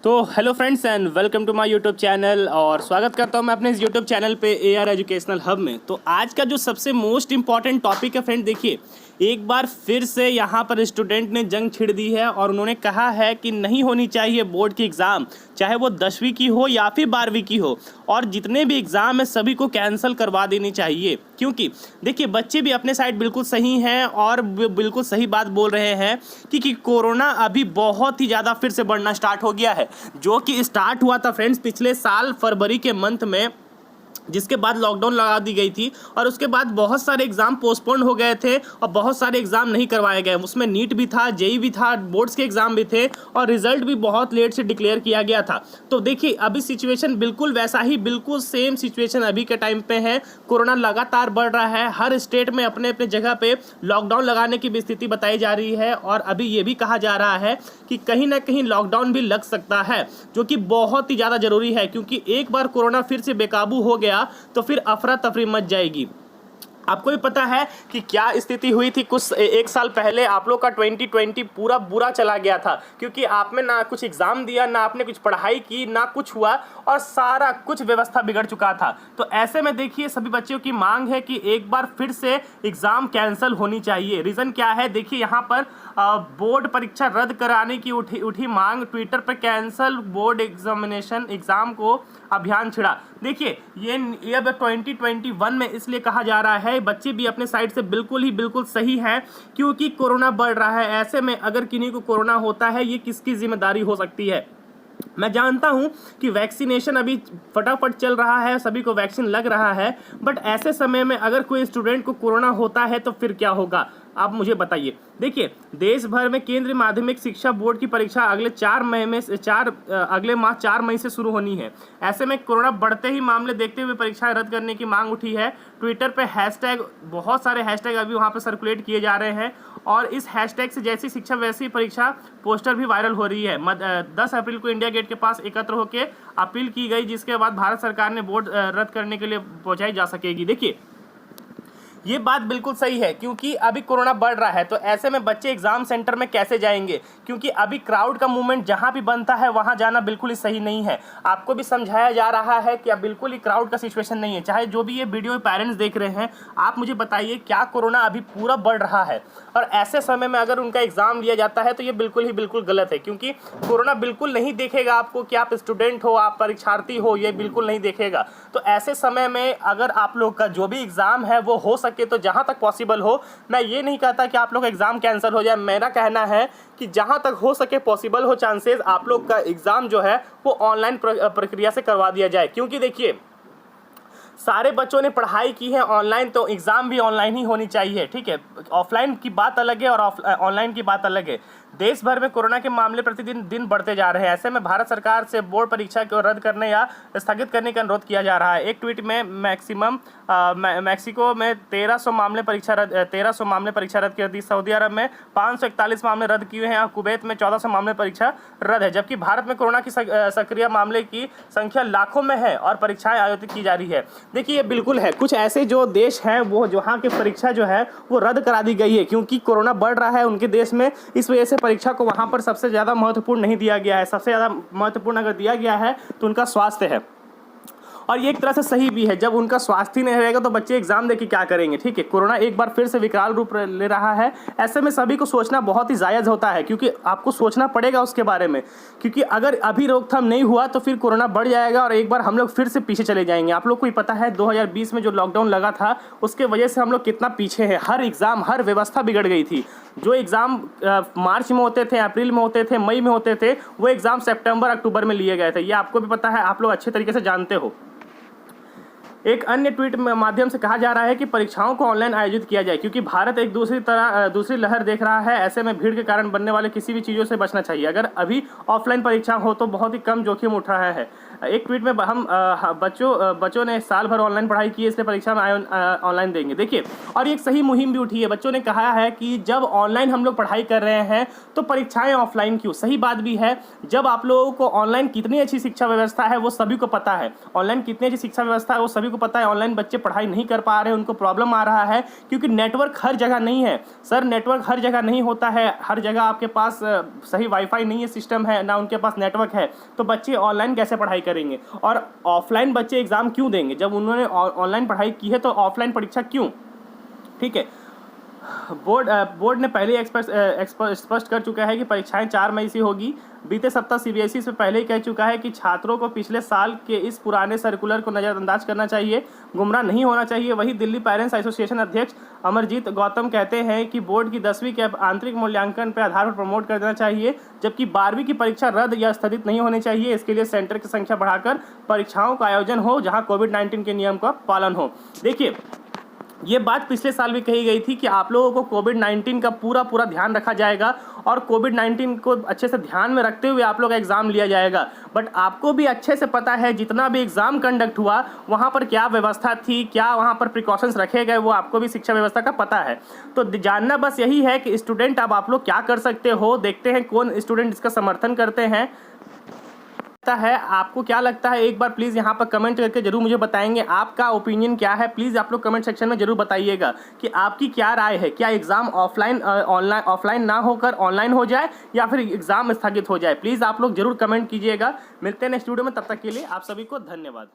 तो hello friends and welcome to my YouTube channel और स्वागत करता हूं मैं अपने इस यूट्यूब चैनल पे AR एजुकेशनल हब में। तो आज का जो सबसे मोस्ट इम्पॉर्टेंट टॉपिक है फ्रेंड, देखिए एक बार फिर से यहाँ पर स्टूडेंट ने जंग छिड़ दी है और उन्होंने कहा है कि नहीं होनी चाहिए बोर्ड की एग्ज़ाम, चाहे वो 10वीं की हो या फिर 12वीं की हो, और जितने भी एग्ज़ाम है सभी को कैंसिल करवा देनी चाहिए। क्योंकि देखिए बच्चे भी अपने साइड बिल्कुल सही हैं और बिल्कुल सही बात बोल रहे हैं कि कोरोना अभी बहुत ही ज़्यादा फिर से बढ़ना स्टार्ट हो गया है, जो कि स्टार्ट हुआ था फ्रेंड्स पिछले साल फरवरी के मंथ में, जिसके बाद लॉकडाउन लगा दी गई थी और उसके बाद बहुत सारे एग्ज़ाम पोस्टपोन हो गए थे और बहुत सारे एग्ज़ाम नहीं करवाए गए। उसमें नीट भी था, जेई भी था, बोर्ड्स के एग्ज़ाम भी थे और रिजल्ट भी बहुत लेट से डिक्लेयर किया गया था। तो देखिए अभी सिचुएशन बिल्कुल वैसा ही, बिल्कुल सेम सिचुएशन अभी के टाइम पे है। कोरोना लगातार बढ़ रहा है, हर स्टेट में अपने अपने जगह पे लॉकडाउन लगाने की भी स्थिति बताई जा रही है और अभी ये भी कहा जा रहा है कि कहीं ना कहीं लॉकडाउन भी लग सकता है, जो कि बहुत ही ज़्यादा ज़रूरी है। क्योंकि एक बार कोरोना फिर से बेकाबू हो गया तो फिर अफरा तफरी मच जाएगी। आपको भी पता है कि क्या स्थिति हुई थी कुछ एक साल पहले। आप लोग का 2020 पूरा बुरा चला गया था, क्योंकि आपने ना कुछ एग्ज़ाम दिया, ना आपने कुछ पढ़ाई की, ना कुछ हुआ और सारा कुछ व्यवस्था बिगड़ चुका था। तो ऐसे में देखिए सभी बच्चों की मांग है कि एक बार फिर से एग्ज़ाम कैंसिल होनी चाहिए। रीज़न क्या है, देखिए यहाँ पर बोर्ड परीक्षा रद्द कराने की उठी मांग। ट्विटर पर कैंसल बोर्ड एग्ज़ाम को अभियान छिड़ा। देखिए ये अब 2021 में इसलिए कहा जा रहा है, बच्चे भी अपने साइड से बिल्कुल सही है, क्योंकि कोरोना बढ़ रहा है। ऐसे में अगर किन्हीं को कोरोना होता है, ये किसकी जिम्मेदारी हो सकती है। मैं जानता हूं कि वैक्सीनेशन अभी फटाफट चल रहा है, सभी को वैक्सीन लग रहा है, बट ऐसे समय में अगर कोई स्टूडेंट को कोरोना होता है तो फिर क्या होगा, आप मुझे बताइए। देखिए देश भर में केंद्रीय माध्यमिक शिक्षा बोर्ड की परीक्षा अगले माह 4 मई से शुरू होनी है। ऐसे में कोरोना बढ़ते ही मामले देखते हुए परीक्षाएं रद्द करने की मांग उठी है। ट्विटर पे हैशटैग, बहुत सारे हैशटैग अभी वहां पर सर्कुलेट किए जा रहे हैं और इस हैशटैग से जैसी शिक्षा वैसी परीक्षा पोस्टर भी वायरल हो रही है। 10 अप्रैल को इंडिया गेट के पास एकत्र होकर अपील की गई, जिसके बाद भारत सरकार ने बोर्ड रद्द करने के लिए पहुंचाई जा सकेगी। देखिए ये बात बिल्कुल सही है, क्योंकि अभी कोरोना बढ़ रहा है, तो ऐसे में बच्चे एग्जाम सेंटर में कैसे जाएंगे, क्योंकि अभी क्राउड का मूवमेंट जहां भी बनता है वहां जाना बिल्कुल ही सही नहीं है। आपको भी समझाया जा रहा है कि अब बिल्कुल ही क्राउड का सिचुएशन नहीं है। चाहे जो भी ये वीडियो पेरेंट्स देख रहे हैं, आप मुझे बताइए क्या कोरोना अभी पूरा बढ़ रहा है और ऐसे समय में अगर उनका एग्जाम लिया जाता है तो ये बिल्कुल गलत है। क्योंकि कोरोना बिल्कुल नहीं देखेगा आपको कि आप स्टूडेंट हो, आप परीक्षार्थी हो, ये बिल्कुल नहीं देखेगा। तो ऐसे समय में अगर आप लोग का जो भी एग्जाम है वो हो सके तो जहां तक पॉसिबल हो, मैं ये नहीं कहता कि आप लोग का एग्जाम कैंसिल हो जाए। मेरा कहना है कि जहां तक हो सके पॉसिबल हो चांसेस आप लोग का एग्जाम जो है वो ऑनलाइन प्रक्रिया से करवा दिया जाए। क्योंकि देखिए सारे बच्चों ने पढ़ाई की है ऑनलाइन, तो एग्ज़ाम भी ऑनलाइन ही होनी चाहिए। ठीक है, ऑफलाइन की बात अलग है और ऑनलाइन की बात अलग है। देश भर में कोरोना के मामले प्रतिदिन बढ़ते जा रहे हैं। ऐसे में भारत सरकार से बोर्ड परीक्षा को रद्द करने या स्थगित करने का अनुरोध किया जा रहा है। एक ट्वीट में मैक्सिको में 1300 मामले परीक्षा रद्द कर दी। सऊदी अरब में 541 मामले रद्द किए हैं और कुवैत में 1400 मामले परीक्षा रद्द है। जबकि भारत में कोरोना की सक्रिय मामले की संख्या लाखों में है और परीक्षाएं आयोजित की जा रही है। देखिए ये बिल्कुल है, कुछ ऐसे जो देश हैं वो जहाँ की परीक्षा जो है वो रद्द करा दी गई है, क्योंकि कोरोना बढ़ रहा है उनके देश में। इस वजह से परीक्षा को वहाँ पर सबसे ज़्यादा महत्वपूर्ण नहीं दिया गया है। सबसे ज़्यादा महत्वपूर्ण अगर दिया गया है तो उनका स्वास्थ्य है, और ये एक तरह से सही भी है। जब उनका स्वास्थ्य नहीं रहेगा तो बच्चे एग्जाम देके क्या करेंगे। ठीक है, कोरोना एक बार फिर से विकराल रूप ले रहा है। ऐसे में सभी को सोचना बहुत ही जायज़ होता है, क्योंकि आपको सोचना पड़ेगा उसके बारे में, क्योंकि अगर अभी रोकथाम नहीं हुआ तो फिर कोरोना बढ़ जाएगा और एक बार हम लोग फिर से पीछे चले जाएंगे। आप लोग को ही पता है 2020 में जो लॉकडाउन लगा था उसके वजह से हम लोग कितना पीछे हैं। हर एग्ज़ाम, हर व्यवस्था बिगड़ गई थी। जो एग्ज़ाम मार्च में होते थे, अप्रैल में होते थे, मई में होते थे, वो एग्ज़ाम सितंबर अक्टूबर में लिए गए थे। ये आपको भी पता है, आप लोग अच्छे तरीके से जानते हो। एक अन्य ट्वीट माध्यम से कहा जा रहा है कि परीक्षाओं को ऑनलाइन आयोजित किया जाए, क्योंकि भारत एक दूसरी लहर देख रहा है। ऐसे में भीड़ के कारण बनने वाले किसी भी चीज़ों से बचना चाहिए। अगर अभी ऑफलाइन परीक्षा हो तो बहुत ही कम जोखिम उठ रहा है। एक ट्वीट में हम बच्चों ने साल भर ऑनलाइन पढ़ाई की है, इसलिए परीक्षा में ऑनलाइन देंगे। देखिए, और एक सही मुहिम भी उठी है। बच्चों ने कहा है कि जब ऑनलाइन हम लोग पढ़ाई कर रहे हैं तो परीक्षाएं ऑफलाइन क्यों। सही बात भी है। जब आप लोगों को ऑनलाइन कितनी अच्छी शिक्षा व्यवस्था है वो सभी को पता है, ऑनलाइन कितनी अच्छी शिक्षा व्यवस्था है वो सभी को को पता है ऑनलाइन बच्चे पढ़ाई नहीं कर पा रहे हैं, उनको प्रॉब्लम आ रहा है क्योंकि नेटवर्क हर जगह नहीं है सर। नेटवर्क हर जगह नहीं होता है, हर जगह आपके पास सही वाईफाई नहीं है, सिस्टम है ना, उनके पास नेटवर्क है, तो बच्चे ऑनलाइन कैसे पढ़ाई करेंगे? और ऑफलाइन बच्चे एग्जाम क्यों देंगे? जब उन्होंने ऑनलाइन पढ़ाई की है तो ऑफलाइन परीक्षा क्यों? ठीक है, बोर्ड ने पहले स्पष्ट कर चुका है कि परीक्षाएं 4 मई से होगी। बीते सप्ताह सीबीएसई से पहले ही कह चुका है कि छात्रों को पिछले साल के इस पुराने सर्कुलर को नज़रअंदाज करना चाहिए, गुमराह नहीं होना चाहिए। वही दिल्ली पेरेंट्स एसोसिएशन अध्यक्ष अमरजीत गौतम कहते हैं कि बोर्ड की 10वीं के आंतरिक मूल्यांकन पर आधार पर प्रमोट कर देना चाहिए, जबकि 12वीं की परीक्षा रद्द या स्थगित नहीं होनी चाहिए। इसके लिए सेंटर की संख्या बढ़ाकर परीक्षाओं का आयोजन हो जहाँ कोविड-19 के नियम का पालन हो। देखिए, ये बात पिछले साल भी कही गई थी कि आप लोगों को कोविड-19 का पूरा ध्यान रखा जाएगा और कोविड-19 को अच्छे से ध्यान में रखते हुए आप लोग का एग्ज़ाम लिया जाएगा। बट आपको भी अच्छे से पता है जितना भी एग्ज़ाम कंडक्ट हुआ वहाँ पर क्या व्यवस्था थी, क्या वहाँ पर प्रिकॉशंस रखे गए, वो आपको भी शिक्षा व्यवस्था का पता है। तो जानना बस यही है कि स्टूडेंट अब आप लोग क्या कर सकते हो। देखते हैं कौन स्टूडेंट इसका समर्थन करते हैं है। आपको क्या लगता है एक बार प्लीज़ यहाँ पर कमेंट करके जरूर मुझे बताएंगे आपका ओपिनियन क्या है। प्लीज़ आप लोग कमेंट सेक्शन में जरूर बताइएगा कि आपकी क्या राय है। क्या एग्ज़ाम ऑफलाइन ना होकर ऑनलाइन हो जाए या फिर एग्ज़ाम स्थगित हो जाए? प्लीज़ आप लोग जरूर कमेंट कीजिएगा। मिलते हैं नेक्स्ट वीडियो में, तब तक के लिए आप सभी को धन्यवाद।